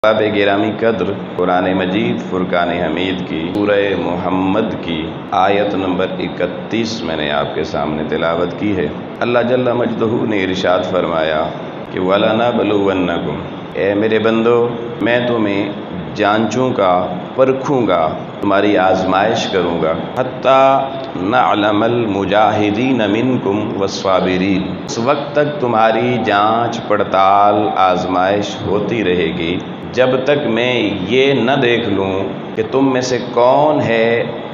باب گرامی قدر قرآن مجید فرقان حمید کی سورہ محمد کی آیت نمبر 31 میں نے آپ کے سامنے تلاوت کی ہے۔ اللہ جل مجدہ نے ارشاد فرمایا کہ وَلَنَبْلُوَنَّكُمْ، اے میرے بندو میں تمہیں جانچوں گا، پرکھوں گا، تمہاری آزمائش کروں گا، حَتَّى نَعْلَمَ الْمُجَاہِدِينَ مِنْكُمْ وَالصَّابِرِينَ، اس وقت تک تمہاری جانچ پڑتال آزمائش ہوتی رہے گی جب تک میں یہ نہ دیکھ لوں کہ تم میں سے کون ہے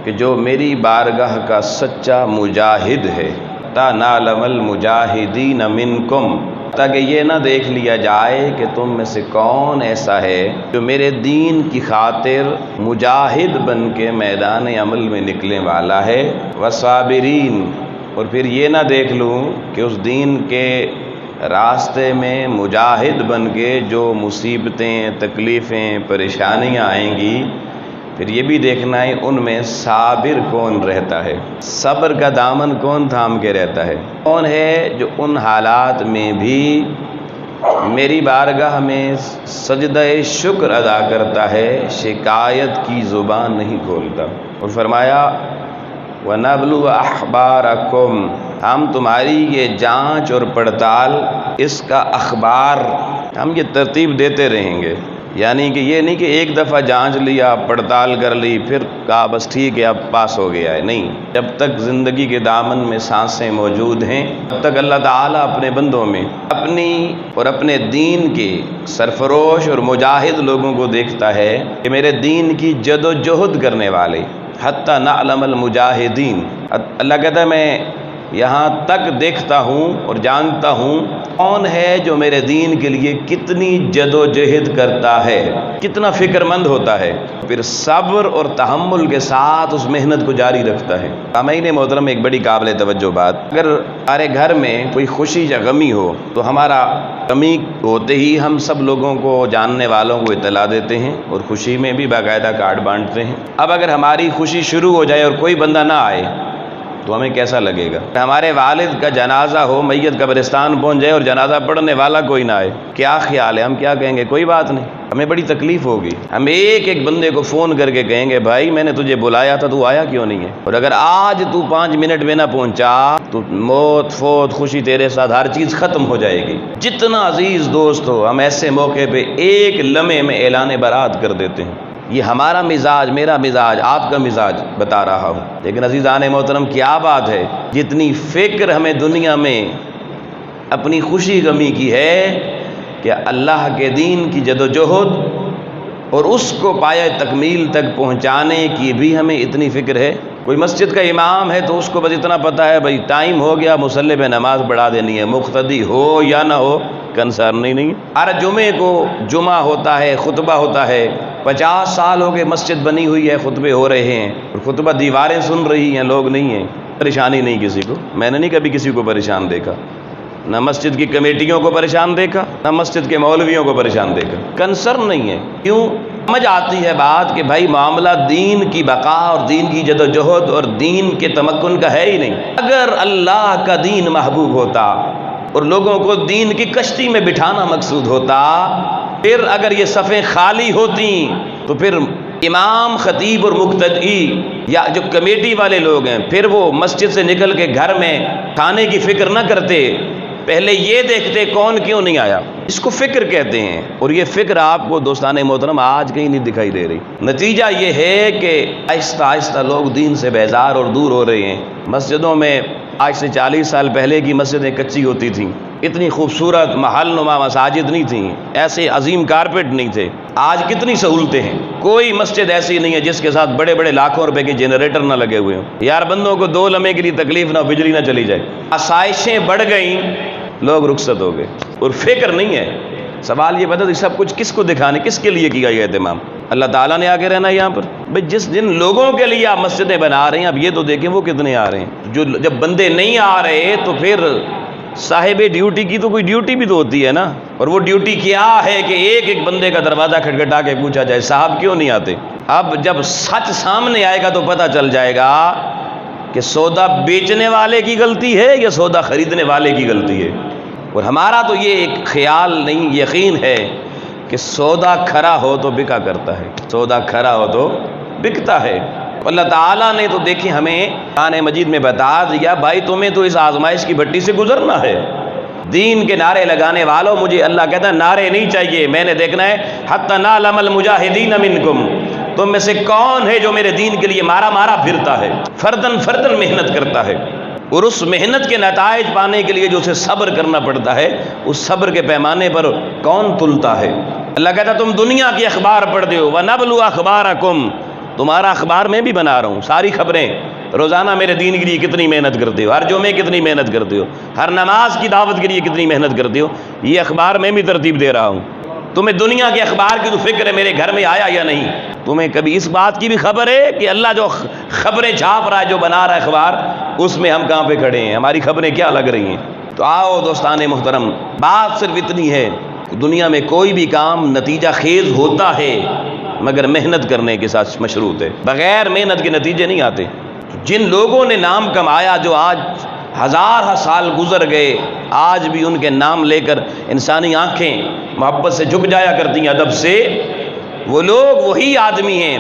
کہ جو میری بارگاہ کا سچا مجاہد ہے۔ تا نعلم المجاہدین منکم، تاکہ یہ نہ دیکھ لیا جائے کہ تم میں سے کون ایسا ہے جو میرے دین کی خاطر مجاہد بن کے میدان عمل میں نکلنے والا ہے۔ وصابرین، اور پھر یہ نہ دیکھ لوں کہ اس دین کے راستے میں مجاہد بن کے جو مصیبتیں، تکلیفیں، پریشانیاں آئیں گی، پھر یہ بھی دیکھنا ہے ان میں صابر کون رہتا ہے، صبر کا دامن کون تھام کے رہتا ہے، کون ہے جو ان حالات میں بھی میری بارگاہ میں سجدہ شکر ادا کرتا ہے، شکایت کی زبان نہیں کھولتا۔ اور فرمایا وَنَبْلُوَ أَخْبَارَكُمْ، ہم تمہاری یہ جانچ اور پڑتال، اس کا اخبار ہم یہ ترتیب دیتے رہیں گے۔ یعنی کہ یہ نہیں کہ ایک دفعہ جانچ لیا، پڑتال کر لی، پھر کہا بس ٹھیک ہے اب پاس ہو گیا ہے، نہیں، جب تک زندگی کے دامن میں سانسیں موجود ہیں تب تک اللہ تعالیٰ اپنے بندوں میں اپنی اور اپنے دین کے سرفروش اور مجاہد لوگوں کو دیکھتا ہے کہ میرے دین کی جد و جہد کرنے والے، حتی نعلم المجاہدین، اللہ کہتا ہے میں یہاں تک دیکھتا ہوں اور جانتا ہوں کون ہے جو میرے دین کے لیے کتنی جد و جہد کرتا ہے، کتنا فکر مند ہوتا ہے، پھر صبر اور تحمل کے ساتھ اس محنت کو جاری رکھتا ہے۔ سامعین محترم، ایک بڑی قابل توجہ بات، اگر ہمارے گھر میں کوئی خوشی یا غمی ہو تو ہمارا غمی ہوتے ہی ہم سب لوگوں کو، جاننے والوں کو اطلاع دیتے ہیں اور خوشی میں بھی باقاعدہ کارڈ بانٹتے ہیں۔ اب اگر ہماری خوشی شروع ہو جائے اور کوئی بندہ نہ آئے تو ہمیں کیسا لگے گا؟ ہمارے والد کا جنازہ ہو، میت قبرستان پہنچ جائے اور جنازہ پڑھنے والا کوئی نہ آئے، کیا خیال ہے؟ ہم کیا کہیں گے؟ کوئی بات نہیں، ہمیں بڑی تکلیف ہوگی۔ ہم ایک ایک بندے کو فون کر کے کہیں گے بھائی میں نے تجھے بلایا تھا، تو آیا کیوں نہیں ہے؟ اور اگر آج تو 5 منٹ میں نہ پہنچا تو موت، فوت، خوشی تیرے ساتھ، ہر چیز ختم ہو جائے گی۔ جتنا عزیز دوست ہو، ہم ایسے موقع پہ ایک لمحے میں اعلان برات کر دیتے ہیں۔ یہ ہمارا مزاج، میرا مزاج، آپ کا مزاج بتا رہا ہوں۔ لیکن عزیزان محترم، کیا بات ہے، جتنی فکر ہمیں دنیا میں اپنی خوشی غمی کی ہے کہ اللہ کے دین کی جد و جہد اور اس کو پایہ تکمیل تک پہنچانے کی بھی ہمیں اتنی فکر ہے۔ کوئی مسجد کا امام ہے تو اس کو بس اتنا پتہ ہے بھائی ٹائم ہو گیا، مصلی پہ نماز پڑھا دینی ہے، مقتدی ہو یا نہ ہو کنسرن نہیں۔ ہر جمعے کو جمعہ ہوتا ہے، خطبہ ہوتا ہے، 50 سال ہو گئے مسجد بنی ہوئی ہے، خطبے ہو رہے ہیں اور خطبہ دیواریں سن رہی ہیں، لوگ نہیں ہیں، پریشانی نہیں کسی کو۔ میں نے نہیں کبھی کسی کو پریشان دیکھا، نہ مسجد کی کمیٹیوں کو پریشان دیکھا، نہ مسجد کے مولویوں کو پریشان دیکھا، کنسرن نہیں ہے۔ کیوں؟ سمجھ آتی ہے بات کہ بھائی معاملہ دین کی بقا اور دین کی جد و جہد اور دین کے تمکن کا ہے ہی نہیں۔ اگر اللہ کا دین محبوب ہوتا اور لوگوں کو دین کی کشتی میں بٹھانا مقصود ہوتا، پھر اگر یہ صفیں خالی ہوتی تو پھر امام، خطیب اور مقتدی یا جو کمیٹی والے لوگ ہیں، پھر وہ مسجد سے نکل کے گھر میں کھانے کی فکر نہ کرتے، پہلے یہ دیکھتے کون کیوں نہیں آیا۔ اس کو فکر کہتے ہیں، اور یہ فکر آپ کو دوستان محترم آج کہیں نہیں دکھائی دے رہی۔ نتیجہ یہ ہے کہ آہستہ آہستہ لوگ دین سے بیزار اور دور ہو رہے ہیں۔ مسجدوں میں آج سے 40 سال پہلے کی مسجدیں کچی ہوتی تھیں، اتنی خوبصورت محل نما مساجد نہیں تھیں، ایسے عظیم کارپیٹ نہیں تھے۔ آج کتنی سہولتیں ہیں، کوئی مسجد ایسی نہیں ہے جس کے ساتھ بڑے بڑے لاکھوں روپے کے جنریٹر نہ لگے ہوئے ہوں، یار بندوں کو 2 لمحے کے لیے تکلیف نہ ہو، بجلی نہ چلی جائے۔ آسائشیں بڑھ گئیں، لوگ رخصت ہو گئے اور فکر نہیں ہے۔ سوال یہ بتا سب کچھ کس کو دکھانے، کس کے لیے کیا یہ اہتمام؟ اللہ تعالیٰ نے آگے رہنا ہے یہاں پر۔ بھئی جن لوگوں کے لیے آپ مسجدیں بنا رہے ہیں، اب یہ تو دیکھیں وہ کتنے آ رہے ہیں۔ جب بندے نہیں آ رہے تو پھر صاحب ڈیوٹی کی تو کوئی ڈیوٹی بھی تو ہوتی ہے نا، اور وہ ڈیوٹی کیا ہے کہ ایک ایک بندے کا دروازہ کھٹکھٹا کے پوچھا جائے صاحب کیوں نہیں آتے۔ اب جب سچ سامنے آئے گا تو پتہ چل جائے گا کہ سودا بیچنے والے کی غلطی ہے یا سودا خریدنے والے کی غلطی ہے۔ اور ہمارا تو یہ ایک خیال نہیں، یقین ہے کہ سودا کھرا ہو تو بکا کرتا ہے، سودا کھرا ہو تو بکتا ہے۔ اللہ تعالیٰ نے تو دیکھیں ہمیں قرآن مجید میں بتا دیا، بھائی تمہیں تو اس آزمائش کی بھٹی سے گزرنا ہے۔ دین کے نعرے لگانے والوں، مجھے اللہ کہتا ہے نعرے نہیں چاہیے، میں نے دیکھنا ہے حتی نعلم المجاہدین منکم، تم میں سے کون ہے جو میرے دین کے لیے مارا مارا پھرتا ہے، فردن فردن محنت کرتا ہے، اور اس محنت کے نتائج پانے کے لیے جو اسے صبر کرنا پڑتا ہے، اس صبر کے پیمانے پر کون تلتا ہے۔ اللہ کہتا ہے تم دنیا کی اخبار پڑھتے ہو، وَنَبْلُ أَخْبَارَكُمْ، تمہارا اخبار میں بھی بنا رہا ہوں، ساری خبریں، روزانہ میرے دین کے لیے کتنی محنت کرتے ہو، ہر جمعے کتنی محنت کرتے ہو، ہر نماز کی دعوت کے لیے کتنی محنت کرتے ہو، یہ اخبار میں بھی ترتیب دے رہا ہوں۔ تمہیں دنیا کے اخبار کی تو فکر ہے میرے گھر میں آیا یا نہیں، تمہیں کبھی اس بات کی بھی خبر ہے کہ اللہ جو خبریں چھاپ رہا ہے، جو بنا رہا ہے اخبار، اس میں ہم کہاں پہ کھڑے ہیں، ہماری خبریں کیا لگ رہی ہیں؟ تو آؤ دوستان محترم، بات صرف اتنی ہے، دنیا میں کوئی بھی کام نتیجہ خیز ہوتا ہے مگر محنت کرنے کے ساتھ مشروط ہے، بغیر محنت کے نتیجے نہیں آتے۔ جن لوگوں نے نام کمایا، جو آج ہزار سال گزر گئے، آج بھی ان کے نام لے کر انسانی آنکھیں محبت سے جھک جایا کرتی ہیں، ادب سے، وہ لوگ وہی آدمی ہیں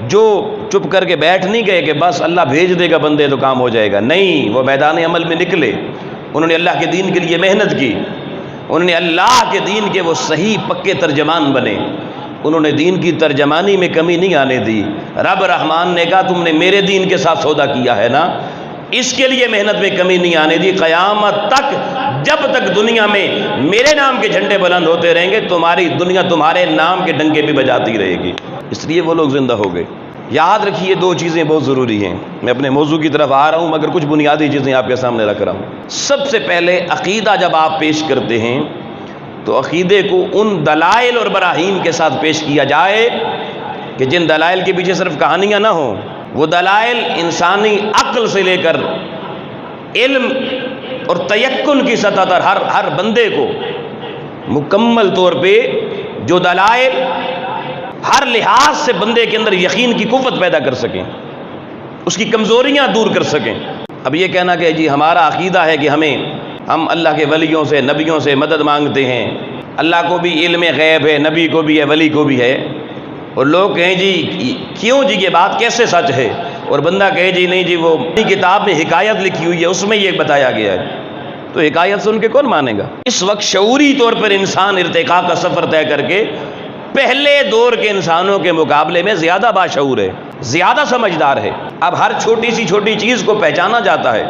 جو چپ کر کے بیٹھ نہیں گئے کہ بس اللہ بھیج دے گا بندے تو کام ہو جائے گا، نہیں، وہ میدان عمل میں نکلے، انہوں نے اللہ کے دین کے لیے محنت کی، انہوں نے اللہ کے دین کے وہ صحیح پکے ترجمان بنے، انہوں نے دین کی ترجمانی میں کمی نہیں آنے دی۔ رب رحمان نے کہا تم نے میرے دین کے ساتھ سودا کیا ہے نا، اس کے لیے محنت میں کمی نہیں آنے دی، قیامت تک جب تک دنیا میں میرے نام کے جھنڈے بلند ہوتے رہیں گے، تمہاری دنیا تمہارے نام کے ڈنکے بھی بجاتی رہے گی، اس لیے وہ لوگ زندہ ہو گئے۔ یاد رکھیے دو چیزیں بہت ضروری ہیں، میں اپنے موضوع کی طرف آ رہا ہوں مگر کچھ بنیادی چیزیں آپ کے سامنے رکھ رہا ہوں۔ سب سے پہلے عقیدہ جب آپ پیش کرتے ہیں تو عقیدے کو ان دلائل اور براہین کے ساتھ پیش کیا جائے کہ جن دلائل کے پیچھے صرف کہانیاں نہ ہوں، وہ دلائل انسانی عقل سے لے کر علم اور تیقن کی سطح پر ہر بندے کو مکمل طور پہ جو دلائل ہر لحاظ سے بندے کے اندر یقین کی قوت پیدا کر سکیں، اس کی کمزوریاں دور کر سکیں۔ اب یہ کہنا کہ جی ہمارا عقیدہ ہے کہ ہم اللہ کے ولیوں سے، نبیوں سے مدد مانگتے ہیں، اللہ کو بھی علم غیب ہے، نبی کو بھی ہے، ولی کو بھی ہے، اور لوگ کہیں جی کیوں جی یہ بات کیسے سچ ہے، اور بندہ کہے جی نہیں جی وہ کتاب میں حکایت لکھی ہوئی ہے اس میں یہ بتایا گیا ہے، تو حکایت سن کے کون مانے گا؟ اس وقت شعوری طور پر انسان ارتقاء کا سفر طے کر کے پہلے دور کے انسانوں کے مقابلے میں زیادہ باشعور ہے، زیادہ سمجھدار ہے، اب ہر چھوٹی سی چھوٹی چیز کو پہچانا جاتا ہے۔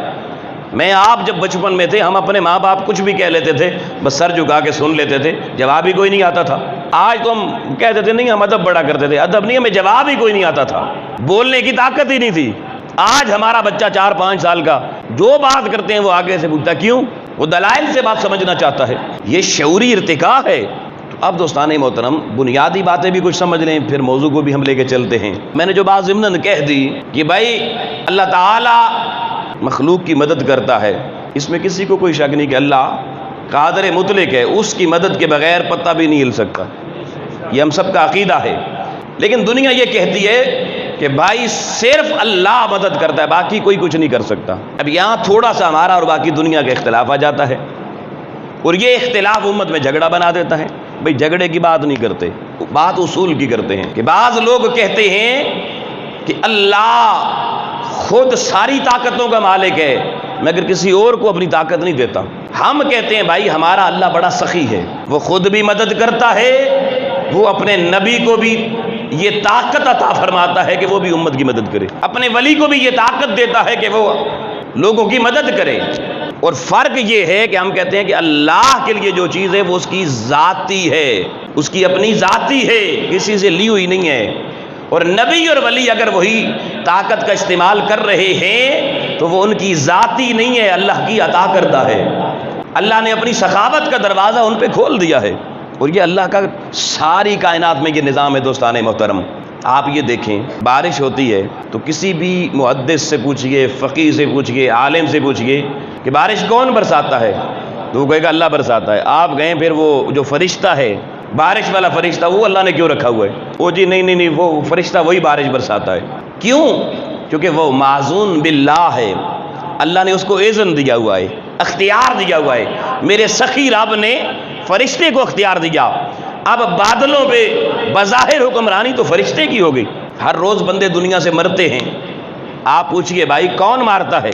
میں آپ جب بچپن میں تھے، ہم اپنے ماں باپ کچھ بھی کہہ لیتے تھے، بس سر جھکا کے سن لیتے تھے، جواب ہی کوئی نہیں آتا تھا۔ آج تو ہم کہتے تھے نہیں، ہم ادب بڑا کرتے تھے، ادب نہیں، ہمیں جواب ہی کوئی نہیں آتا تھا، بولنے کی طاقت ہی نہیں تھی۔ آج ہمارا بچہ 4-5 سال کا جو بات کرتے ہیں وہ آگے سے پوچھتا، کیوں؟ وہ دلائل سے بات سمجھنا چاہتا ہے، یہ شعوری ارتقاء ہے۔ اب دوستان محترم بنیادی باتیں بھی کچھ سمجھ لیں، پھر موضوع کو بھی ہم لے کے چلتے ہیں۔ میں نے جو بات ضمناً کہہ دی کہ بھائی اللہ تعالی مخلوق کی مدد کرتا ہے، اس میں کسی کو کوئی شک نہیں کہ اللہ قادر مطلق ہے، اس کی مدد کے بغیر پتہ بھی نہیں ہل سکتا، یہ ہم سب کا عقیدہ ہے۔ لیکن دنیا یہ کہتی ہے کہ بھائی صرف اللہ مدد کرتا ہے، باقی کوئی کچھ نہیں کر سکتا۔ اب یہاں تھوڑا سا ہمارا اور باقی دنیا کا اختلاف آ جاتا ہے، اور یہ اختلاف امت میں جھگڑا بنا دیتا ہے۔ بھائی جھگڑے کی بات نہیں کرتے، بات اصول کی کرتے ہیں کہ بعض لوگ کہتے ہیں کہ اللہ خود ساری طاقتوں کا مالک ہے مگر کسی اور کو اپنی طاقت نہیں دیتا۔ ہم کہتے ہیں بھائی ہمارا اللہ بڑا سخی ہے، وہ خود بھی مدد کرتا ہے، وہ اپنے نبی کو بھی یہ طاقت عطا فرماتا ہے کہ وہ بھی امت کی مدد کرے، اپنے ولی کو بھی یہ طاقت دیتا ہے کہ وہ لوگوں کی مدد کرے۔ اور فرق یہ ہے کہ ہم کہتے ہیں کہ اللہ کے لیے جو چیز ہے وہ اس کی ذاتی ہے، اس کی اپنی ذاتی ہے، کسی سے لی ہوئی نہیں ہے، اور نبی اور ولی اگر وہی طاقت کا استعمال کر رہے ہیں تو وہ ان کی ذاتی نہیں ہے، اللہ کی عطا کردہ ہے۔ اللہ نے اپنی سخاوت کا دروازہ ان پہ کھول دیا ہے، اور یہ اللہ کا ساری کائنات میں یہ نظام ہے۔ دوستان محترم آپ یہ دیکھیں، بارش ہوتی ہے تو کسی بھی محدث سے پوچھئے، فقیہ سے پوچھئے، عالم سے پوچھئے کہ بارش کون برساتا ہے، تو وہ کہے گا اللہ برساتا ہے۔ آپ گئے پھر وہ جو فرشتہ ہے، بارش والا فرشتہ، وہ اللہ نے کیوں رکھا ہوا ہے؟ وہ جی نہیں وہ فرشتہ وہی بارش برساتا ہے۔ کیوں؟ کیونکہ وہ معزون باللہ ہے، اللہ نے اس کو اذن دیا ہوا ہے، اختیار دیا ہوا ہے۔ میرے سخی رب نے فرشتے کو اختیار دیا اب بادلوں پہ بظاہر حکمرانی تو فرشتے کی ہو گئی. ہر روز بندے دنیا سے مرتے ہیں. آپ پوچھئے بھائی کون مارتا ہے؟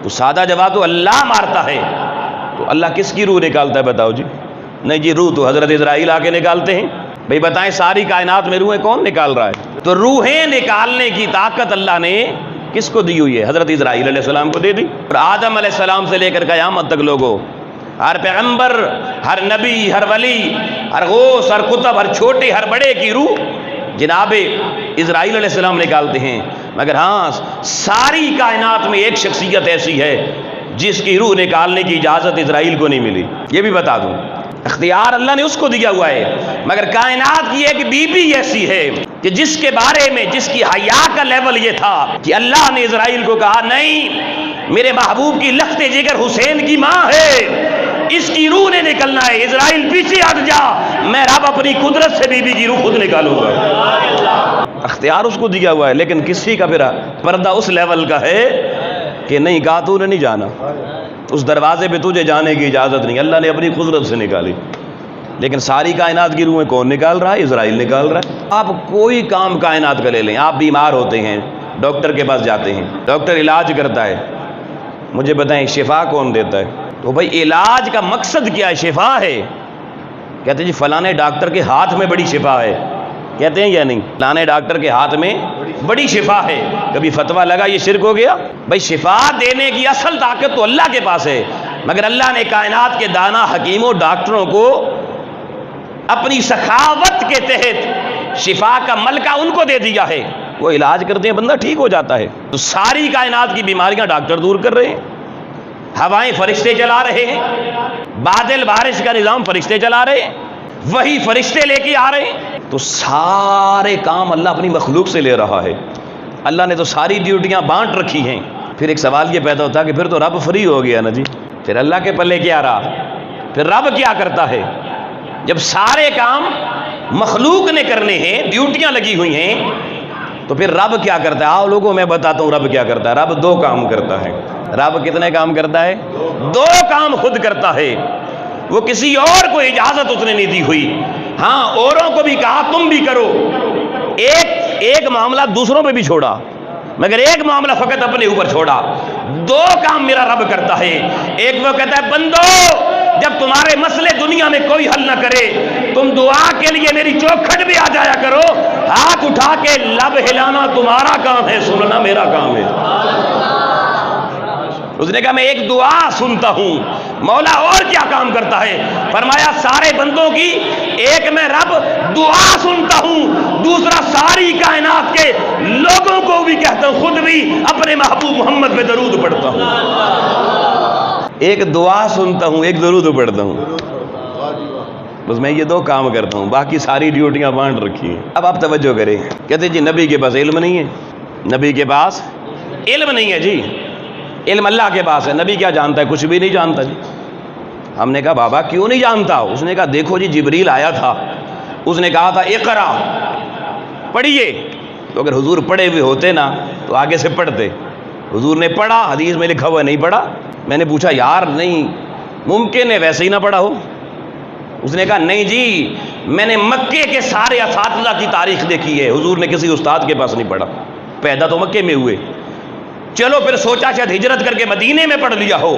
تو سادہ جواب تو اللہ مارتا ہے. تو اللہ کس کی روح نکالتا ہے بتاؤ جی؟ نہیں جی روح تو حضرت اسرائیل آ کے نکالتے ہیں. بھئی بتائیں ساری کائنات میں روحیں کون نکال رہا ہے؟ تو روحیں نکالنے کی طاقت اللہ نے کس کو دی ہوئی ہے؟ حضرت اسرائیل علیہ السلام کو دے دی. اور آدم علیہ السلام سے لے کر قیامت تک لوگوں، ہر پیغمبر، ہر نبی، ہر ولی، ہر غوث، ہر کتب، ہر چھوٹے ہر بڑے کی روح جناب اسرائیل علیہ السلام نکالتے ہیں. مگر ہاں ساری کائنات میں ایک شخصیت ایسی ہے جس کی روح نکالنے کی اجازت اسرائیل کو نہیں ملی. یہ بھی بتا دوں، اختیار اللہ نے اس کو دیا ہوا ہے. مگر کائنات کی ایک بی بی ایسی ہے کہ جس کے بارے میں، جس کی حیا کا لیول یہ تھا کہ اللہ نے اسرائیل کو کہا نہیں، میرے محبوب کی لخت جگر حسین کی ماں ہے، اس کی روح نے نکلنا ہے. اسرائیل پیچھے ہٹ جا، میں رب اپنی قدرت سے بی بی کی روح خود نکالوں گا. اختیار اس کو دیا ہوا ہے. لیکن کسی کا پھر پردہ اس لیول کا ہے کہ نہیں، کہا تو نے نہیں جانا، اس دروازے پہ تجھے جانے کی اجازت نہیں. اللہ نے اپنی قدرت سے نکالی. لیکن ساری کائنات کی روحیں کون نکال رہا ہے؟ اسرائیل نکال رہا ہے. آپ کوئی کام کائنات کا لے لیں، آپ بیمار ہوتے ہیں، ڈاکٹر کے پاس جاتے ہیں، ڈاکٹر علاج کرتا ہے، مجھے بتائیں شفا کون دیتا ہے؟ تو بھائی علاج کا مقصد کیا ہے؟ شفا ہے. کہتے ہیں جی فلانے ڈاکٹر کے ہاتھ میں بڑی شفا ہے، کہتے ہیں یا نہیں؟ فلانے ڈاکٹر کے ہاتھ میں بڑی شفا ہے. کبھی فتویٰ لگا یہ شرک ہو گیا؟ بھائی شفا دینے کی اصل طاقت تو اللہ کے پاس ہے. مگر اللہ نے کائنات کے دانا حکیموں ڈاکٹروں کو اپنی سخاوت کے تحت شفا کا ملکہ ان کو دے دیا ہے. وہ علاج کرتے ہیں، بندہ ٹھیک ہو جاتا ہے. تو ساری کائنات کی بیماریاں ڈاکٹر دور کر رہے ہیں. ہوائیں فرشتے چلا رہے ہیں، بادل بارش کا نظام فرشتے چلا رہے ہیں، وہی فرشتے لے کے آ رہے ہیں. تو سارے کام اللہ اپنی مخلوق سے لے رہا ہے. اللہ نے تو ساری ڈیوٹیاں بانٹ رکھی ہیں. پھر ایک سوال یہ پیدا ہوتا ہے کہ پھر تو رب فری ہو گیا نا جی، پھر اللہ کے پلے کیا رہا؟ پھر رب کیا کرتا ہے جب سارے کام مخلوق نے کرنے ہیں، ڈیوٹیاں لگی ہوئی ہیں؟ تو پھر رب کیا کرتا ہے؟ آؤ لوگوں میں بتاتا ہوں رب کیا کرتا ہے. رب دو کام کرتا ہے. رب کتنے کام کرتا ہے؟ دو کام خود کرتا ہے. وہ کسی اور کو اجازت اس نے نہیں دی ہوئی. ہاں اوروں کو بھی کہا تم بھی کرو، ایک معاملہ دوسروں پہ بھی چھوڑا، مگر ایک معاملہ فقط اپنے اوپر چھوڑا. دو کام میرا رب کرتا ہے. ایک وہ کہتا ہے بندو جب تمہارے مسئلے دنیا میں کوئی حل نہ کرے، تم دعا کے لیے میری چوکھٹ بھی آ جایا کرو. ہاتھ اٹھا کے لب ہلانا تمہارا کام ہے، سننا میرا کام ہے. اس نے کہا میں ایک دعا سنتا ہوں. مولا اور کیا کام کرتا ہے؟ فرمایا سارے بندوں کی ایک میں رب دعا سنتا ہوں، دوسرا ساری کائنات کے لوگوں کو بھی کہتا ہوں، خود بھی اپنے محبوب محمد پہ درود پڑھتا ہوں. ایک دعا سنتا ہوں، ایک درود پڑھتا ہوں. بس میں یہ دو کام کرتا ہوں، باقی ساری ڈیوٹیاں بانٹ رکھی ہیں. اب آپ توجہ کریں. کہتے جی نبی کے پاس علم نہیں ہے، نبی کے پاس علم نہیں ہے. جی علم اللہ کے پاس ہے. نبی کیا جانتا ہے؟ کچھ بھی نہیں جانتا جی. ہم نے کہا بابا کیوں نہیں جانتا؟ اس نے کہا دیکھو جی جبریل آیا تھا، اس نے کہا تھا اقرا، پڑھیے. تو اگر حضور پڑھے ہوئے ہوتے نا تو آگے سے پڑھتے. حضور نے پڑھا، حدیث میں لکھا ہوا نہیں پڑھا. میں نے پوچھا یار نہیں ممکن ہے ویسے ہی نہ پڑھا ہو؟ اس نے کہا نہیں جی میں نے مکے کے سارے اساتذہ کی تاریخ دیکھی ہے، حضور نے کسی استاد کے پاس نہیں پڑھا. پیدا تو مکے میں ہوئے. چلو پھر سوچا شاید ہجرت کر کے مدینے میں پڑھ لیا ہو.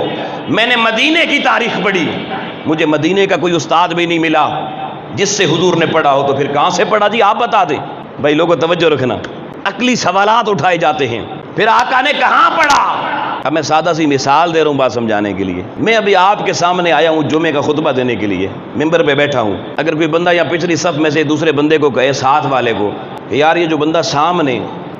میں نے مدینے کی تاریخ پڑھی، مجھے مدینے کا کوئی استاد بھی نہیں ملا جس سے حضور نے پڑھا ہو. تو پھر کہاں سے پڑھا جی آپ بتا دیں. بھائی لوگوں توجہ رکھنا، عقلی سوالات اٹھائے جاتے ہیں. پھر آقا نے کہاں پڑھا؟ اب میں سادہ سی مثال دے رہا ہوں بات سمجھانے کے لیے. میں ابھی آپ کے سامنے آیا ہوں جمعے کا خطبہ دینے کے لیے، ممبر پہ بیٹھا ہوں. اگر کوئی بندہ یا پچھلی صف میں سے دوسرے بندے کو کہے، ساتھ والے کو، کہ یار یہ جو بندہ سامنے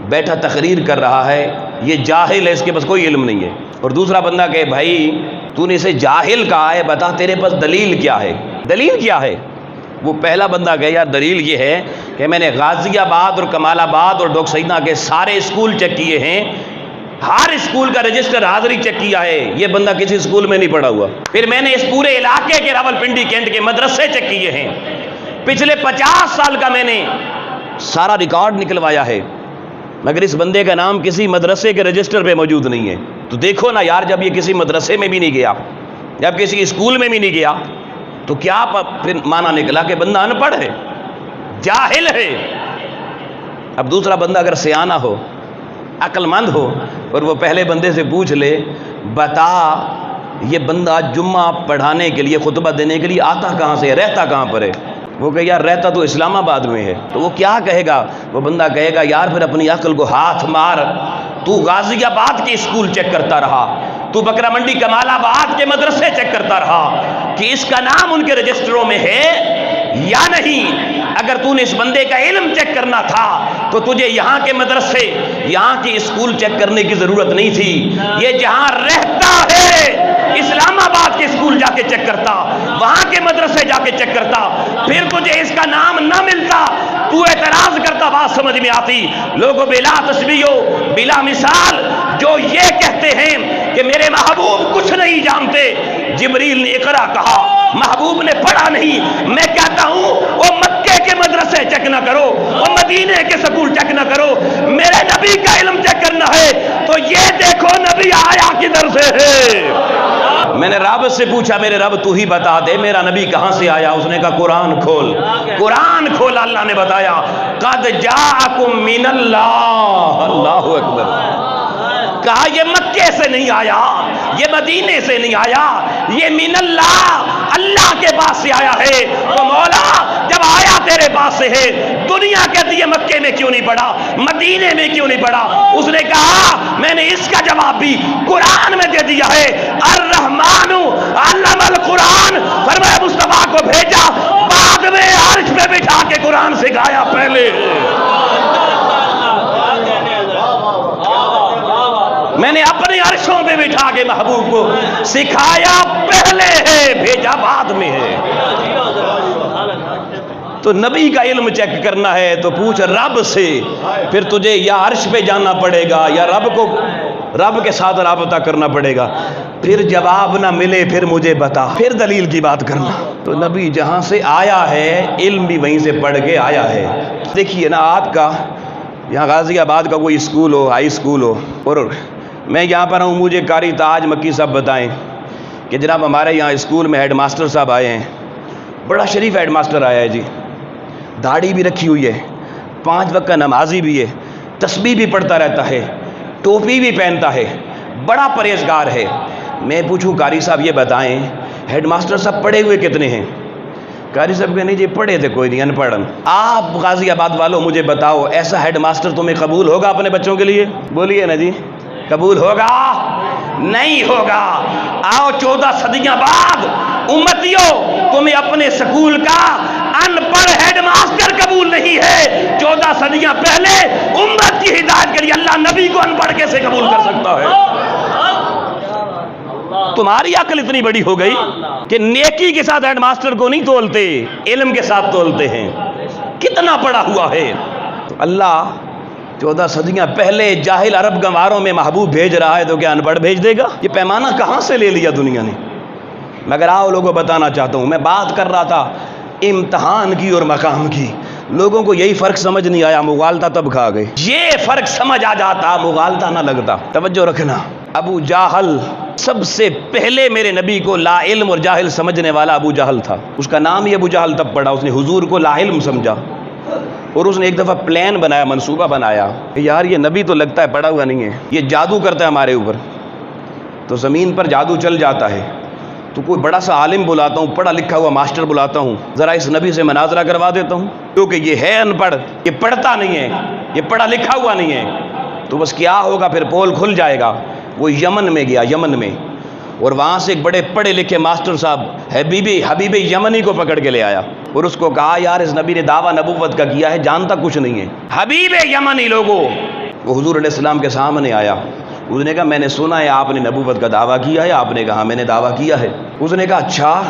بیٹھا تقریر کر رہا ہے یہ جاہل ہے، اس کے پاس کوئی علم نہیں ہے. اور دوسرا بندہ کہے بھائی تو نے اسے جاہل کہا ہے، بتا تیرے پاس دلیل کیا ہے؟ دلیل کیا ہے؟ وہ پہلا بندہ کہے یار دلیل یہ ہے کہ میں نے غازی آباد اور کمال آباد اور ڈوک سیدنا کے سارے اسکول چیک کیے ہیں، ہر اسکول کا رجسٹر حاضری چیک کیا ہے. یہ بندہ کسی اسکول میں نہیں پڑھا ہوا. پھر میں نے اس پورے علاقے کے راولپنڈی کینٹ کے مدرسے چیک کیے ہیں، پچھلے 50 سال کا میں نے سارا ریکارڈ نکلوایا ہے، مگر اس بندے کا نام کسی مدرسے کے رجسٹر پہ موجود نہیں ہے. تو دیکھو نا یار جب یہ کسی مدرسے میں بھی نہیں گیا، جب کسی اسکول میں بھی نہیں گیا، تو کیا پھر مانا نکلا کہ بندہ ان پڑھ ہے، جاہل ہے۔ اب دوسرا بندہ اگر سیانہ ہو، عقل مند ہو، اور وہ پہلے بندے سے پوچھ لے بتا یہ بندہ جمعہ پڑھانے کے لیے، خطبہ دینے کے لیے آتا کہاں سے ہے، رہتا کہاں پر ہے؟ وہ کہ یار رہتا تو اسلام آباد میں ہے۔ تو وہ کیا کہے گا؟ وہ بندہ کہے گا یار پھر اپنی عقل کو ہاتھ مار، تو غازی آباد کے اسکول چیک کرتا رہا، تو بکرا منڈی کمال آباد کے مدرسے چیک کرتا رہا کہ اس کا نام ان کے رجسٹروں میں ہے یا نہیں۔ اگر تو نے اس بندے کا علم چیک کرنا تھا تو تجھے یہاں کے مدرسے، یہاں کے اسکول چیک کرنے کی ضرورت نہیں تھی، یہ جہاں رہتا ہے اسلام آباد کے اسکول جا کے چیک کرتا، وہاں کے مدرسے جا کے چیک کرتا، پھر تجھے اس کا نام نہ ملتا، تو اعتراض کرتا، بات سمجھ میں آتی۔ لوگوں بلا تشبیہ بلا مثال جو یہ کہتے ہیں کہ میرے محبوب کچھ نہیں جانتے، جبریل نے اقرا کہا، محبوب نے پڑھا نہیں، میں کہتا ہوں وہ مکے کے مدرسے چیک نہ کرو، وہ مدینے کے سکول چیک نہ کرو، میرے نبی کا علم چیک کرنا ہے تو یہ دیکھو نبی آیا کدھر سے ہے۔ میں نے رب سے پوچھا میرے رب تو ہی بتا دے میرا نبی کہاں سے آیا؟ اس نے کہا قرآن کھول۔ قرآن کھولا، اللہ نے بتایا قد جاءکم من اللہ، اللہ اکبر۔ کہا یہ مکے سے نہیں آیا، یہ مدینے سے نہیں آیا، یہ من اللہ، اللہ کے پاس سے آیا ہے۔ تو مولا جب آیا تیرے پاس سے ہے، دنیا کہتی ہے مکے میں کیوں نہیں پڑھا، مدینے میں کیوں نہیں پڑھا؟ اس نے کہا میں نے اس کا جواب بھی قرآن میں دے دیا ہے، الرحمن علم القرآن، فرمایا مصطفیٰ کو بھیجا، بعد میں عرش پہ بٹھا کے قرآن سکھایا پہلے۔ میں نے اپنے عرشوں پہ بٹھا کے محبوب کو سکھایا پہلے ہے، بھیجا بعد میں ہے۔ تو نبی کا علم چیک کرنا ہے تو پوچھ رب سے، پھر تجھے یا عرش پہ جانا پڑے گا یا رب کے ساتھ رابطہ کرنا پڑے گا، پھر جواب نہ ملے پھر مجھے بتا، پھر دلیل کی بات کرنا۔ تو نبی جہاں سے آیا ہے علم بھی وہیں سے پڑھ کے آیا ہے۔ دیکھیے نا آپ کا یہاں غازی آباد کا کوئی اسکول ہو، ہائی اسکول ہو، اور میں یہاں پر ہوں، مجھے قاری تاج مکی صاحب بتائیں کہ جناب ہمارے یہاں اسکول میں ہیڈ ماسٹر صاحب آئے ہیں، بڑا شریف ہیڈ ماسٹر آیا ہے جی، داڑھی بھی رکھی ہوئی ہے، 5 وقت کا نمازی بھی ہے، تسبیح بھی پڑھتا رہتا ہے، ٹوپی بھی پہنتا ہے، بڑا پرہیزگار ہے۔ میں پوچھوں قاری صاحب یہ بتائیں ہیڈ ماسٹر صاحب پڑھے ہوئے کتنے ہیں؟ قاری صاحب کہ نہیں جی پڑھے تھے کوئی نہیں، ان پڑھ۔ آپ غازی آباد والوں مجھے بتاؤ ایسا ہیڈ ماسٹر تمہیں قبول ہوگا اپنے بچوں کے لیے؟ بولیے نا جی، قبول ہوگا؟ نہیں ہوگا۔ آؤ 14 صدیاں بعد امتیوں تمہیں اپنے سکول کا ان پڑھ ہیڈ ماسٹر قبول نہیں ہے، 14 صدیاں پہلے امت کی ہدایت کے لیے اللہ نبی کو ان پڑھ کیسے قبول کر سکتا ہے؟ تمہاری عقل اتنی بڑی ہو گئی کہ نیکی کے ساتھ ہیڈ ماسٹر کو نہیں تولتے، علم کے ساتھ تولتے ہیں۔ کتنا پڑا ہوا ہے؟ تو اللہ 14 صدیاں پہلے جاہل عرب گنواروں میں محبوب بھیج رہا ہے تو کیا ان پڑھ بھیج دے گا؟ یہ پیمانہ کہاں سے لے لیا دنیا نے؟ مگر آؤ لوگوں بتانا چاہتا ہوں، میں بات کر رہا تھا امتحان کی اور مقام کی، لوگوں کو یہی فرق سمجھ نہیں آیا، مغالطہ تب کھا گئے۔ یہ فرق سمجھ آ جاتا مغالطہ نہ لگتا۔ توجہ رکھنا، ابو جہل سب سے پہلے میرے نبی کو لا علم اور جاہل سمجھنے والا ابو جہل تھا، اس کا نام ہی ابو جہل تب پڑا، اس نے حضور کو لا علم سمجھا، اور اس نے ایک دفعہ پلان بنایا، منصوبہ بنایا کہ یار یہ نبی تو لگتا ہے پڑھا ہوا نہیں ہے، یہ جادو کرتا ہے ہمارے اوپر، تو زمین پر جادو چل جاتا ہے، تو کوئی بڑا سا عالم بلاتا ہوں، پڑھا لکھا ہوا ماسٹر بلاتا ہوں، ذرا اس نبی سے مناظرہ کروا دیتا ہوں، کیونکہ یہ ہے ان پڑھ، یہ پڑھتا نہیں ہے، یہ پڑھا لکھا ہوا نہیں ہے، تو بس کیا ہوگا پھر پول کھل جائے گا۔ وہ یمن میں گیا، یمن میں، اور وہاں سے ایک بڑے پڑھے لکھے ماسٹر صاحب حبیب یمنی کو پکڑ کے لے آیا، اور اس کو کہا یار اس نبی نے دعویٰ نبوت کا کیا ہے، جانتا کچھ نہیں ہے۔ حبیب یمنی لوگوں، وہ حضور علیہ السلام کے سامنے آیا، اس نے کہا میں نے سنا ہے آپ نے نبوت کا دعویٰ کیا ہے؟ آپ نے کہا میں نے دعویٰ کیا ہے۔ اس نے کہا اچھا،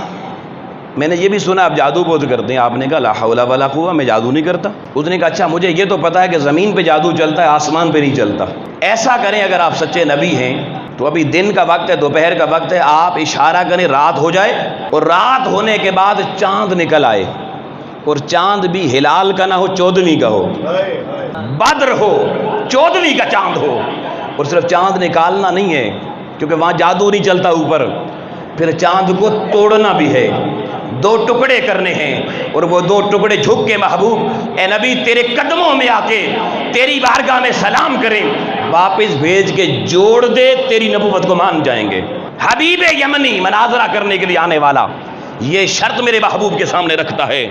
میں نے یہ بھی سنا آپ جادو بہت کرتے ہیں۔ آپ نے کہا لا حول ولا قوہ، میں جادو نہیں کرتا۔ اس نے کہا اچھا مجھے یہ تو پتا ہے کہ زمین پہ جادو چلتا ہے، آسمان پہ نہیں چلتا۔ ایسا کریں اگر آپ سچے نبی ہیں تو ابھی دن کا وقت ہے، دوپہر کا وقت ہے، آپ اشارہ کریں رات ہو جائے، اور رات ہونے کے بعد چاند نکل آئے، اور چاند بھی ہلال کا نہ ہو، 14ویں کا ہو، بدر ہو، 14ویں کا چاند ہو، اور صرف چاند نکالنا نہیں ہے کیونکہ وہاں جادو نہیں چلتا اوپر، پھر چاند کو توڑنا بھی ہے، دو ٹکڑے کرنے ہیں، اور وہ دو ٹکڑے جھک کے محبوب اے نبی تیرے قدموں میں آ کے تیری بارگاہ میں سلام کریں، واپس بھیج کے جوڑ دے، تیری نبوت کو مان جائیں گے۔ حبیب یمنی مناظرہ کرنے کے لیے آنے والا یہ شرط میرے محبوب کے سامنے رکھتا ہے۔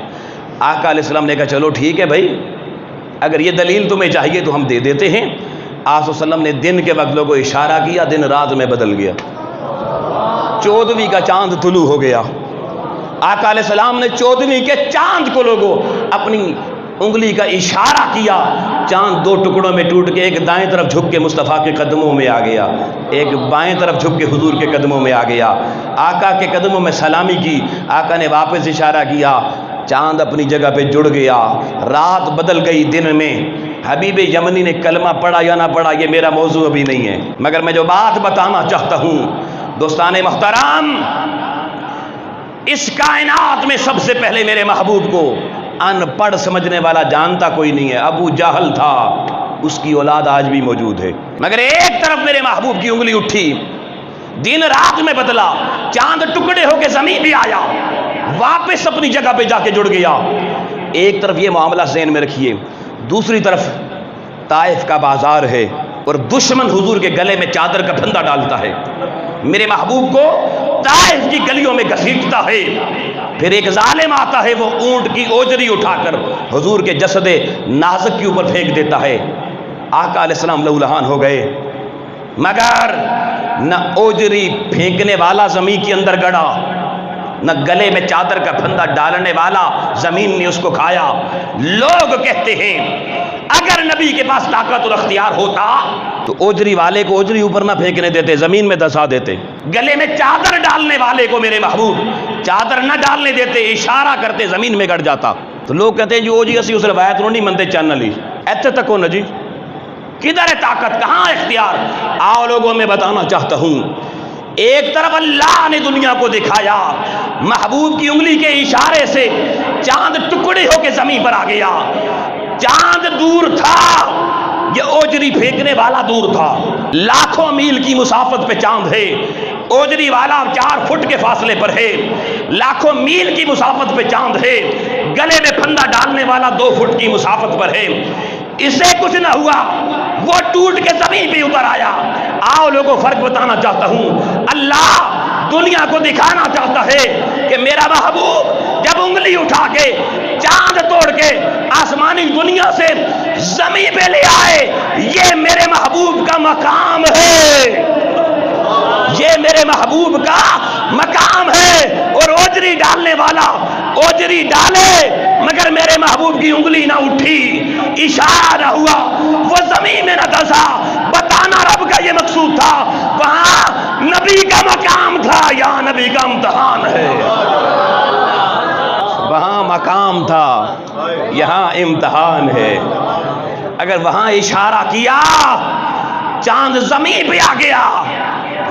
آقا علیہ السلام نے کہا چلو ٹھیک ہے بھائی، اگر یہ دلیل تمہیں چاہیے تو ہم دے دیتے ہیں۔ آپ صلی اللہ علیہ وسلم نے دن کے وقت لوگوں کو اشارہ کیا، دن رات میں بدل گیا، 14ویں کا چاند طلوع ہو گیا۔ آقا علیہ السلام نے 14ویں کے چاند کو لوگوں اپنی انگلی کا اشارہ کیا، چاند دو ٹکڑوں میں ٹوٹ کے ایک دائیں طرف جھک کے مصطفیٰ کے قدموں میں آ گیا، ایک بائیں طرف جھک کے حضور کے قدموں میں آ گیا۔ آقا کے قدموں میں سلامی کی، آقا نے واپس اشارہ کیا، چاند اپنی جگہ پہ جڑ گیا، رات بدل گئی دن میں۔ حبیب یمنی نے کلمہ پڑھا یا نہ پڑھا یہ میرا موضوع ابھی نہیں ہے، مگر میں جو بات بتانا چاہتا ہوں دوستان محترم، اس کائنات میں سب سے پہلے میرے محبوب کو ان پڑھ سمجھنے والا جانتا کوئی نہیں ہے۔ ابو جہل تھا، اس کی اولاد آج بھی موجود ہے، مگر ایک طرف میرے محبوب کی انگلی اٹھی، دن رات میں بدلا، چاند ٹکڑے ہو کے زمین بھی آیا، واپس اپنی جگہ پہ جا کے جڑ گیا۔ ایک طرف یہ معاملہ ذہن میں رکھیے، دوسری طرف طائف کا بازار ہے اور دشمن حضور کے گلے میں چادر کا پھندا ڈالتا ہے، میرے محبوب کو طائف کی گلیوں میں گھسیٹتا ہے۔ پھر ایک ظالم آتا ہے، وہ اونٹ کی اوجری اٹھا کر حضور کے جسد نازک کے اوپر پھینک دیتا ہے۔ آقا علیہ السلام لہولہان ہو گئے، مگر نہ اوجری پھینکنے والا زمین کے اندر گڑا، نہ گلے میں چادر کا پھندا ڈالنے والا زمین نے اس کو کھایا۔ لوگ کہتے ہیں اگر نبی کے پاس طاقت اور اختیار ہوتا تو اوجری والے کو اوجری اوپر نہ پھینکنے دیتے، زمین میں دسا دیتے۔ گلے میں چادر ڈالنے والے کو میرے محبوب چادر نہ ڈالنے دیتے، اشارہ کرتے، زمین میں گڑ جاتا۔ تو لوگ کہتے ہیں جی او جی اسی اس روایت نو نہیں منتے چینل ہی ایتھے تک ہو نا جی، کدھر ہے طاقت، کہاں اختیار؟ آؤ لوگوں میں بتانا چاہتا ہوں، ایک طرف اللہ نے دنیا کو دکھایا، محبوب کی انگلی کے اشارے سے چاند ٹکڑے ہو کے زمین پر آ گیا۔ چاند دور تھا، یہ اوجری پھینکنے والا دور تھا، لاکھوں میل کی مسافت پہ چاند ہے، اوجری والا 4 فٹ کے فاصلے پر ہے، لاکھوں میل کی مسافت پہ چاند ہے، گلے میں پھندا ڈالنے والا 2 فٹ کی مسافت پر ہے۔ اسے کچھ نہ ہوا، وہ ٹوٹ کے زمین پہ اتر آیا۔ آؤ لوگوں فرق بتانا چاہتا ہوں، اللہ دنیا کو دکھانا چاہتا ہے کہ میرا محبوب جب انگلی اٹھا کے چاند توڑ کے آسمانی دنیا سے زمین پہ لے آئے، یہ میرے محبوب کا مقام ہے، یہ میرے محبوب کا مقام ہے۔ اور اوجری ڈالنے والا اوجری ڈالے مگر میرے محبوب کی انگلی نہ اٹھی، اشارہ نہ ہوا، وہ زمین میں نہ دھسا، بتانا رب کا یہ مقصود تھا۔ وہاں نبی کا مقام تھا، یہاں نبی کا امتحان ہے۔ وہاں مقام تھا، یہاں امتحان ہے۔ اگر وہاں اشارہ کیا چاند زمین پہ آ گیا،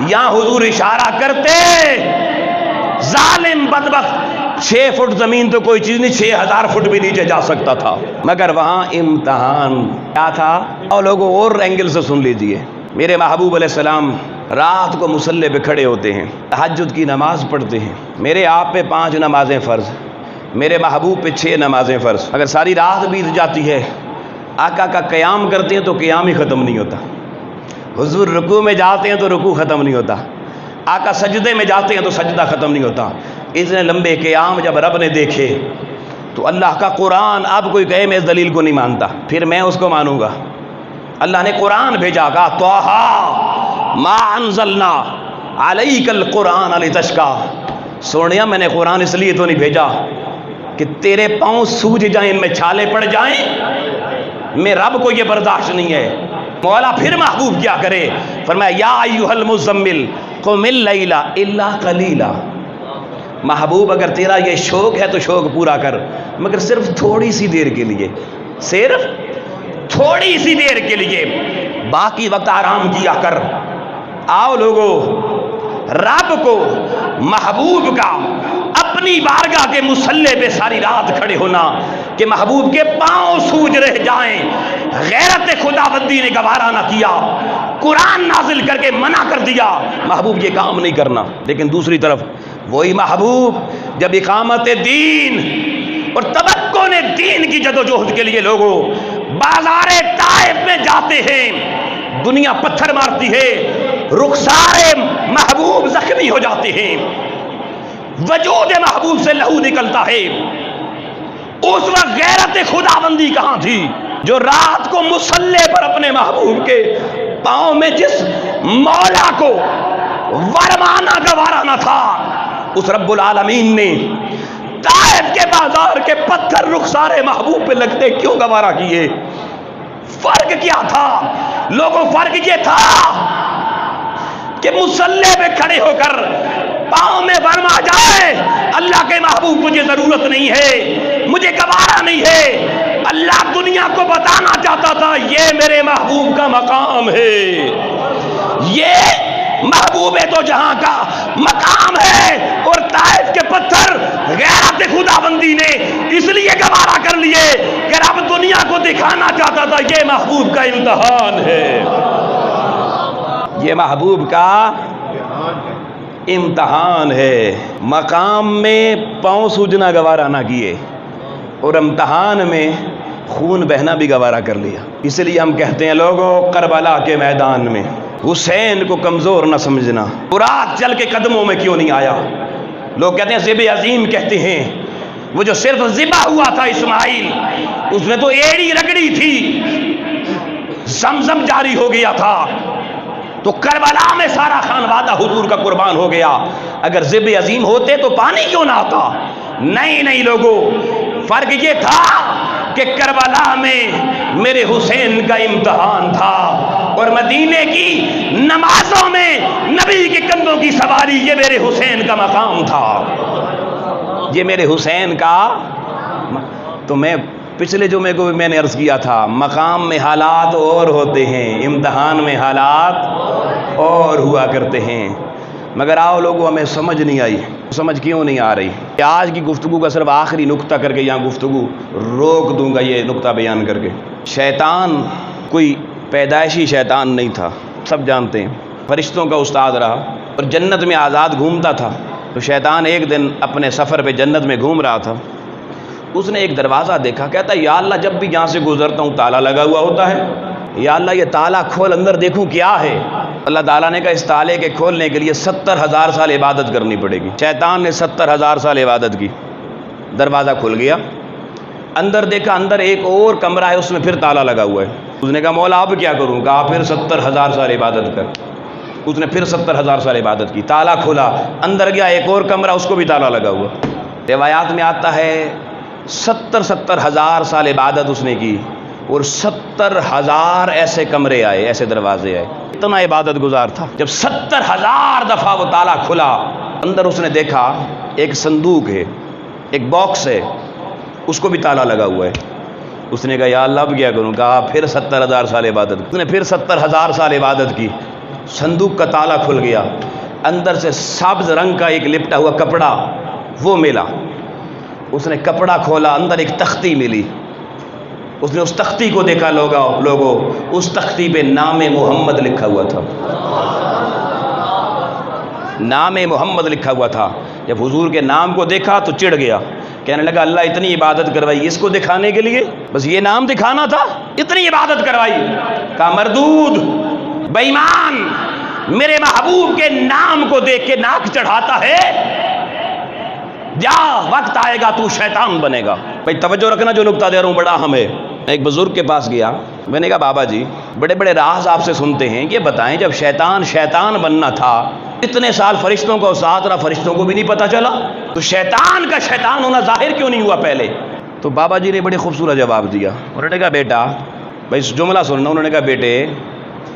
یہاں حضور اشارہ کرتے، ظالم بدبخت 6 فٹ زمین تو کوئی چیز نہیں، 6000 فٹ بھی نیچے جا سکتا تھا، مگر وہاں امتحان کیا تھا؟ اور لوگوں اور اینگل سے سن لیجئے، میرے محبوب علیہ السلام رات کو مصلی پہ کھڑے ہوتے ہیں، تہجد کی نماز پڑھتے ہیں۔ میرے آپ پہ 5 نمازیں فرض، میرے محبوب پہ 6 نمازیں فرض۔ اگر ساری رات بیت جاتی ہے، آقا کا قیام کرتے ہیں تو قیام ہی ختم نہیں ہوتا، حضور رکوع میں جاتے ہیں تو رکوع ختم نہیں ہوتا، آقا سجدے میں جاتے ہیں تو سجدہ ختم نہیں ہوتا۔ اتنے لمبے قیام جب رب نے دیکھے تو اللہ کا قرآن، اب کوئی کہے میں اس دلیل کو نہیں مانتا، پھر میں اس کو مانوں گا۔ اللہ نے قرآن بھیجا، کہا طٰہٰ ما انزلنا علیک القرآن لتشقیٰ، سونیا میں نے قرآن اس لیے تو نہیں بھیجا کہ تیرے پاؤں سوج جائیں، ان میں چھالے پڑ جائیں، میں رب کو یہ برداشت نہیں ہے۔ مولا پھر محبوب کیا کرے؟ فرمایا یا ایھا المزمل قم اللیل الا قلیلا، محبوب اگر تیرا یہ شوق ہے تو شوق پورا کر، مگر صرف تھوڑی سی دیر کے لیے، صرف تھوڑی سی دیر کے لیے، باقی وقت آرام کیا کر۔ آؤ لوگو، رب کو محبوب کا اپنی بارگاہ کے مصلی پہ ساری رات کھڑے ہونا کہ محبوب کے پاؤں سوج رہ جائیں، غیرت خداوندی نے گوارا نہ کیا، قرآن نازل کر کے منع کر دیا، محبوب یہ کام نہیں کرنا۔ لیکن دوسری طرف وہی محبوب جب اقامت دین اور تمکن دین کی جدوجہد کے لیے لوگوں بازار طائف میں جاتے ہیں، دنیا پتھر مارتی ہے، رخسار محبوب زخمی ہو جاتے ہیں، وجود محبوب سے لہو نکلتا ہے، اس وقت غیرت خداوندی کہاں تھی؟ جو رات کو مصلی پر اپنے محبوب کے پاؤں میں جس مولا کو ورمانا گوارا نہ تھا، اس رب العالمین نے طائف کے بازار کے پتھر رخسار محبوب پہ لگتے کیوں گوارا کیے؟ فرق کیا تھا؟ لوگوں فرق یہ تھا کہ مصلی پہ کھڑے ہو کر پاؤں میں ورما جائے، اللہ کے محبوب مجھے ضرورت نہیں ہے، مجھے گوارا نہیں ہے۔ اللہ دنیا کو بتانا چاہتا تھا یہ میرے محبوب کا مقام ہے، یہ محبوب تو جہاں کا مقام ہے۔ اور طائف کے پتھر غیرت خداوندی نے اس لیے گوارا کر لیے کہ رب دنیا کو دکھانا چاہتا تھا یہ محبوب کا امتحان ہے، یہ محبوب کا امتحان ہے۔ مقام میں پاؤں سوجنا گوارا نہ کیے اور امتحان میں خون بہنا بھی گوارا کر لیا۔ اس لیے ہم کہتے ہیں لوگوں، کربلا کے میدان میں حسین کو کمزور نہ سمجھنا۔ فرات چل کے قدموں میں کیوں نہیں آیا؟ لوگ کہتے ہیں ذبح عظیم کہتے ہیں، وہ جو صرف ذبح ہوا تھا اسماعیل، اس میں تو ایڑی رگڑی تھی، زمزم جاری ہو گیا تھا، تو کربلا میں سارا خانوادہ حضور کا قربان ہو گیا۔ اگر ذبح عظیم ہوتے تو پانی کیوں نہ آتا؟ نہیں لوگوں، فرق یہ تھا کہ کربلا میں میرے حسین کا امتحان تھا، اور مدینے کی نمازوں میں نبی کے کندھوں کی سواری یہ میرے حسین کا مقام تھا، یہ میرے حسین کا۔ تو میں پچھلے جمعے کو بھی میں نے عرض کیا تھا، مقام میں حالات اور ہوتے ہیں، امتحان میں حالات اور ہوا کرتے ہیں، مگر آؤ لوگوں ہمیں سمجھ نہیں آئی۔ سمجھ کیوں نہیں آ رہی؟ آج کی گفتگو کا صرف آخری نقطہ کر کے یہاں گفتگو روک دوں گا، یہ نقطہ بیان کر کے۔ شیطان کوئی پیدائشی شیطان نہیں تھا، سب جانتے ہیں، فرشتوں کا استاد رہا اور جنت میں آزاد گھومتا تھا۔ تو شیطان ایک دن اپنے سفر پہ جنت میں گھوم رہا تھا، اس نے ایک دروازہ دیکھا، کہتا ہے یا اللہ جب بھی یہاں سے گزرتا ہوں تالا لگا ہوا ہوتا ہے، یا اللہ یہ تالا کھول اندر دیکھوں کیا ہے۔ اللہ تعالیٰ نے کہا اس تالے کے کھولنے کے لیے 70,000 سال عبادت کرنی پڑے گی۔ شیطان نے 70,000 سال عبادت کی، دروازہ کھل گیا، اندر دیکھا اندر ایک اور کمرہ ہے، اس میں پھر تالا لگا ہوا ہے۔ اس نے کہا مولا اب کیا کروں؟ کہا پھر 70,000 سال عبادت کر۔ اس نے پھر 70,000 سال عبادت کی، تالا کھولا، اندر گیا ایک اور کمرہ، اس کو بھی تالا لگا ہوا۔ روایات میں آتا ہے 70,000 سال عبادت اس نے کی، اور 70,000 ایسے کمرے آئے، ایسے دروازے آئے، اتنا عبادت گزار تھا۔ جب 70,000 دفعہ وہ تالا کھلا، اندر اس نے دیکھا ایک صندوق ہے، ایک باکس ہے، اس کو بھی تالا لگا ہوا ہے۔ اس نے کہا یا اللہ اب کیا کروں؟ کہا پھر 70,000 سال عبادت کی۔ اس نے پھر 70,000 سال عبادت کی، صندوق کا تالا کھل گیا، اندر سے سبز رنگ کا ایک لپٹا ہوا کپڑا وہ ملا۔ اس نے کپڑا کھولا، اندر ایک تختی ملی، اس نے اس تختی کو دیکھا، لوگوں اس تختی پہ نام محمد لکھا ہوا تھا، نام محمد لکھا ہوا تھا۔ جب حضور کے نام کو دیکھا تو چڑ گیا، کہنے لگا اللہ اتنی عبادت کروائی اس کو دکھانے کے لیے؟ بس یہ نام دکھانا تھا، اتنی عبادت کروائی؟ کہا مردود، بے ایمان، میرے محبوب کے نام کو دیکھ کے ناک چڑھاتا ہے، جا وقت آئے گا تو شیطان بنے گا۔ بھائی توجہ رکھنا، جو نقطہ دے رہا ہوں بڑا اہم ہے۔ میں ایک بزرگ کے پاس گیا، میں نے کہا بابا جی بڑے بڑے راز آپ سے سنتے ہیں، یہ بتائیں جب شیطان بننا تھا اتنے سال فرشتوں کو ساتھ رہا، فرشتوں کو بھی نہیں پتا چلا، تو شیطان کا شیطان ہونا ظاہر کیوں نہیں ہوا پہلے؟ تو بابا جی نے بڑے خوبصورت جواب دیا، انہوں نے کہا بیٹا، بھائی جملہ سننا، انہوں نے کہا بیٹے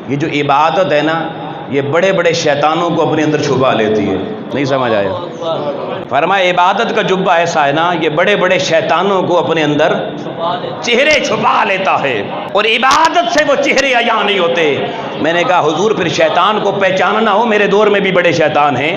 یہ جو عبادت ہے نا یہ بڑے بڑے شیطانوں کو اپنے اندر چھپا لیتی ہے۔ نہیں سمجھ آیا؟ فرمایا عبادت کا جبہ ایسا ہے نا یہ بڑے بڑے شیطانوں کو اپنے اندر چہرے چھپا لیتا ہے، اور عبادت سے وہ چہرے عیاں نہیں ہوتے۔ میں نے کہا حضور پھر شیطان کو پہچاننا ہو، میرے دور میں بھی بڑے شیطان ہیں،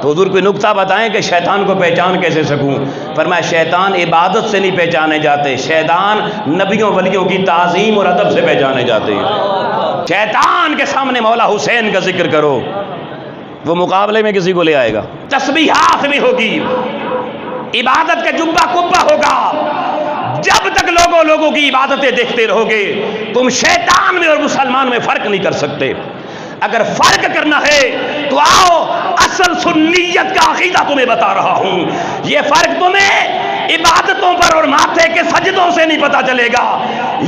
تو حضور کوئی نقطہ بتائیں کہ شیطان کو پہچان کیسے سکوں؟ فرمایا شیطان عبادت سے نہیں پہچانے جاتے، شیطان نبیوں ولیوں کی تعظیم اور ادب سے پہچانے جاتے ہیں۔ شیطان کے سامنے مولا حسین کا ذکر کرو، وہ مقابلے میں کسی کو لے آئے گا، تسبیحات بھی ہوگی، عبادت کا جبہ کبہ ہوگا. جب تک لوگوں کی عبادتیں دیکھتے رہو گے تم شیطان میں اور مسلمان میں فرق نہیں کر سکتے. اگر فرق کرنا ہے تو آؤ اصل سنیت کا عقیدہ تمہیں بتا رہا ہوں. یہ فرق تمہیں عبادتوں پر اور ماتھے کے سجدوں سے نہیں پتا چلے گا.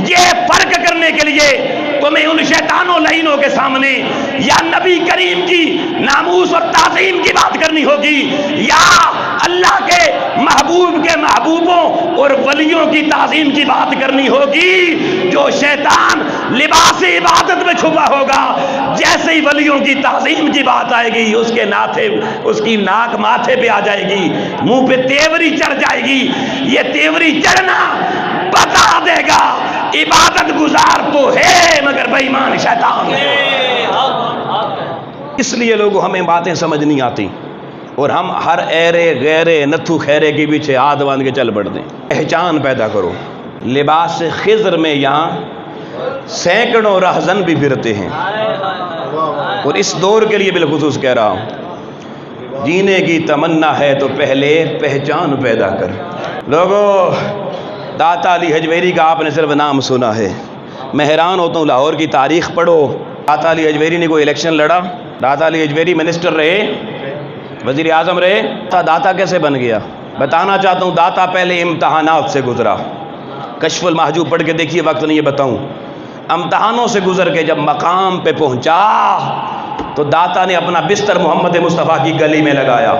یہ فرق کرنے کے لیے تمہیں ان شیطانوں لعینوں کے سامنے یا نبی کریم کی ناموس اور تعظیم کی بات کرنی ہوگی یا اللہ کے محبوب کے محبوبوں اور ولیوں کی تعظیم کی بات کرنی ہوگی. جو شیطان لباس عبادت میں چھپا ہوگا جیسے ہی ولیوں کی تعظیم کی بات آئے گی اس کی ناک ماتھے پہ آ جائے گی, منہ پہ تیوری چڑھ جائے گی. یہ تیوری چڑھنا بتا دے گا عبادت گزار تو ہے مگر بے ایمان شیطان ہے. اس لیے لوگوں ہمیں باتیں سمجھ نہیں آتی اور ہم ہر ایرے غیرے نتھو خیرے کے پیچھے ہاتھ باندھ کے چل پڑتے ہیں. پہچان پیدا کرو. لباس خضر میں یہاں سینکڑوں رہزن بھی پھرتے ہیں اور اس دور کے لیے بالخصوص کہہ رہا ہوں, جینے کی تمنا ہے تو پہلے پہچان پیدا کر. لوگوں داتا علی حجویری کا آپ نے صرف نام سنا ہے. میں حیران ہوتا ہوں, لاہور کی تاریخ پڑھو. داتا علی حجویری نے کوئی الیکشن لڑا؟ داتا علی حجویری منسٹر رہے, وزیر اعظم رہے. داتا کیسے بن گیا؟ بتانا چاہتا ہوں. داتا پہلے امتحانات سے گزرا. کشف المحجوب پڑھ کے دیکھیے, وقت نہیں ہے بتاؤں. امتحانوں سے گزر کے جب مقام پہ پہنچا تو داتا نے اپنا بستر محمد مصطفیٰ کی گلی میں لگایا.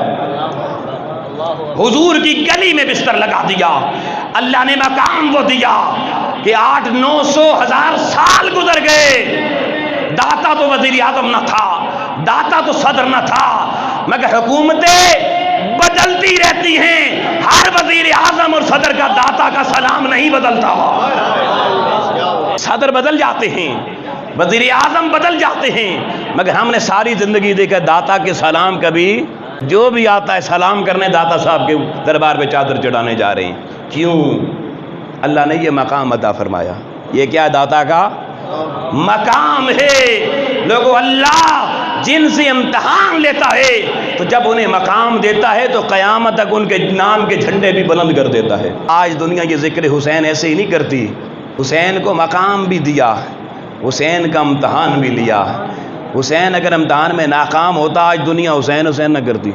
حضور کی گلی میں بستر لگا دیا. اللہ نے مقام وہ دیا کہ 800-900,000 سال گزر گئے. داتا تو وزیر اعظم نہ تھا, داتا تو صدر نہ تھا, مگر حکومتیں بدلتی رہتی ہیں. ہر وزیر اعظم اور صدر کا داتا کا سلام نہیں بدلتا. صدر بدل جاتے ہیں, وزیر اعظم بدل جاتے ہیں, مگر ہم نے ساری زندگی دیکھا داتا کے سلام کبھی, جو بھی آتا ہے سلام کرنے داتا صاحب کے دربار پہ چادر چڑھانے جا رہے ہیں. کیوں؟ اللہ نے یہ مقام عطا فرمایا. یہ کیا داتا کا مقام ہے. لوگوں اللہ جن سے امتحان لیتا ہے تو جب انہیں مقام دیتا ہے تو قیامت تک ان کے نام کے جھنڈے بھی بلند کر دیتا ہے. آج دنیا یہ ذکر حسین ایسے ہی نہیں کرتی. حسین کو مقام بھی دیا, حسین کا امتحان بھی لیا. حسین اگر امتحان میں ناکام ہوتا آج دنیا حسین حسین نہ کرتی.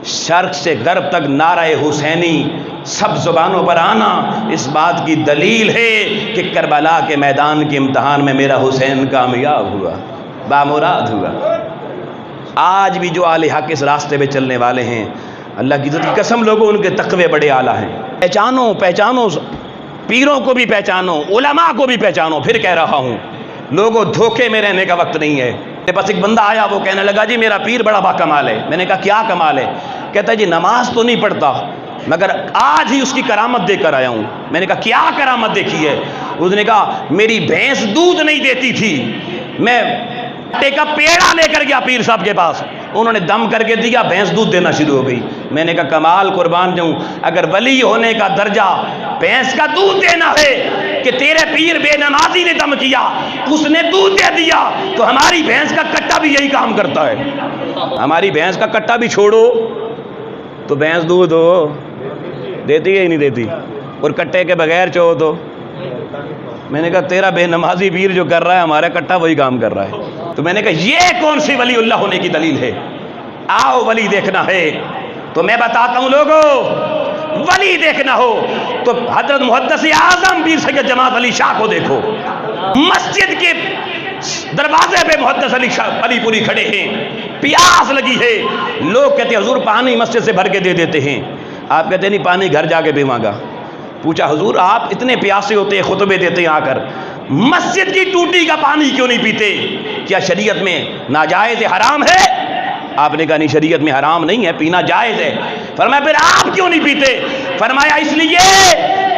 شرق سے غرب تک نعرہ حسینی سب زبانوں پر آنا اس بات کی دلیل ہے کہ کربلا کے میدان کے امتحان میں میرا حسین کامیاب ہوا, بامراد ہوا. آج بھی جو اہل حق اس راستے پہ چلنے والے ہیں, اللہ کی عزت کی قسم لوگوں ان کے تقوی بڑے اعلیٰ ہیں. پہچانو, پیروں کو بھی پہچانو, علماء کو بھی پہچانو. پھر کہہ رہا ہوں لوگوں دھوکے میں رہنے کا وقت نہیں ہے. میرے پاس ایک بندہ آیا, وہ کہنے لگا جی میرا پیر بڑا با کمال ہے. میں نے کہا کیا کمال ہے؟ کہتا ہے جی نماز تو نہیں پڑھتا مگر آج ہی اس کی کرامت دیکھ کر آیا ہوں. میں نے کہا کیا کرامت دیکھی ہے؟ اس نے کہا میری بھینس دودھ نہیں دیتی تھی, میں کا پیڑا لے کر گیا پیر صاحب کے پاس, انہوں نے دم کر کے دیا, بھینس دودھ دینا شروع ہو گئی. میں نے کہا کمال, قربان جاؤں. اگر ولی ہونے کا درجہ بھینس کا دودھ دینا ہے کہ تیرے پیر بے نمازی نے دم کیا, اس نے دودھ دے دیا, تو ہماری بھینس کا کٹا بھی یہی کام کرتا ہے. ہماری بھینس کا کٹا بھی چھوڑو تو بھینس دودھ ہو دیتی ہے ہی نہیں دیتی, اور کٹے کے بغیر چو تو. میں نے کہا تیرا بے نمازی پیر جو کر رہا ہے ہمارا کٹا وہی کام کر رہا ہے. تو میں نے کہا یہ کون سی ولی اللہ ہونے کی دلیل ہے؟ آؤ ولی دیکھنا ہے تو میں بتاتا ہوں لوگوں, ولی دیکھنا ہو تو حضرت محدث اعظم پیر سید جماعت علی شاہ کو دیکھو. مسجد کے دروازے پہ محدث علی پوری کھڑے ہیں, پیاس لگی ہے. لوگ کہتے ہیں حضور پانی مسجد سے بھر کے دے دیتے ہیں. آپ کہتے ہیں نہیں, پانی گھر جا کے پیواں گا. پوچھا حضور آپ اتنے پیاسے ہوتے ہیں, خطبے دیتے ہیں آ کر, مسجد کی ٹوٹی کا پانی کیوں نہیں پیتے؟ کیا شریعت میں ناجائز حرام ہے؟ آپ نے کہا نہیں شریعت میں حرام نہیں ہے, پینا جائز ہے. فرمایا پھر آپ کیوں نہیں پیتے؟ فرمایا اس لیے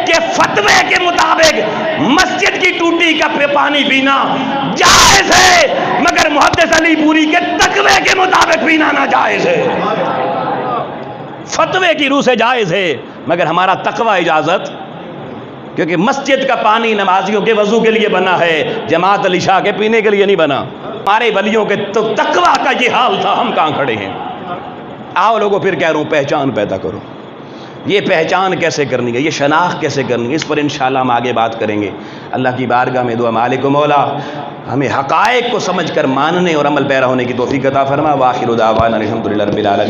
کہ فتوے کے مطابق مسجد کی ٹوٹی کا پانی پینا جائز ہے مگر محدث علی پوری کے تقوی کے مطابق پینا ناجائز ہے. فتوے کی روح سے جائز ہے مگر ہمارا تقوی اجازت, کیونکہ مسجد کا پانی نمازیوں کے وضو کے لیے بنا ہے, جماعت علی شاہ کے پینے کے لیے نہیں بنا. ہمارے ولیوں کے تو تقوی کا یہ حال تھا, ہم کہاں کھڑے ہیں؟ آؤ لوگوں پھر کہہ رہا ہوں پہچان پیدا کرو. یہ پہچان کیسے کرنی ہے، یہ شناخت کیسے کرنی ہے، اس پر انشاءاللہ ہم آگے بات کریں گے۔ اللہ کی بارگاہ میں دعا مالک و مولا ہمیں حقائق کو سمجھ کر ماننے اور عمل پیرا ہونے کی توفیق عطا فرما۔ وآخر دعوانا الحمدللہ رب العالمین۔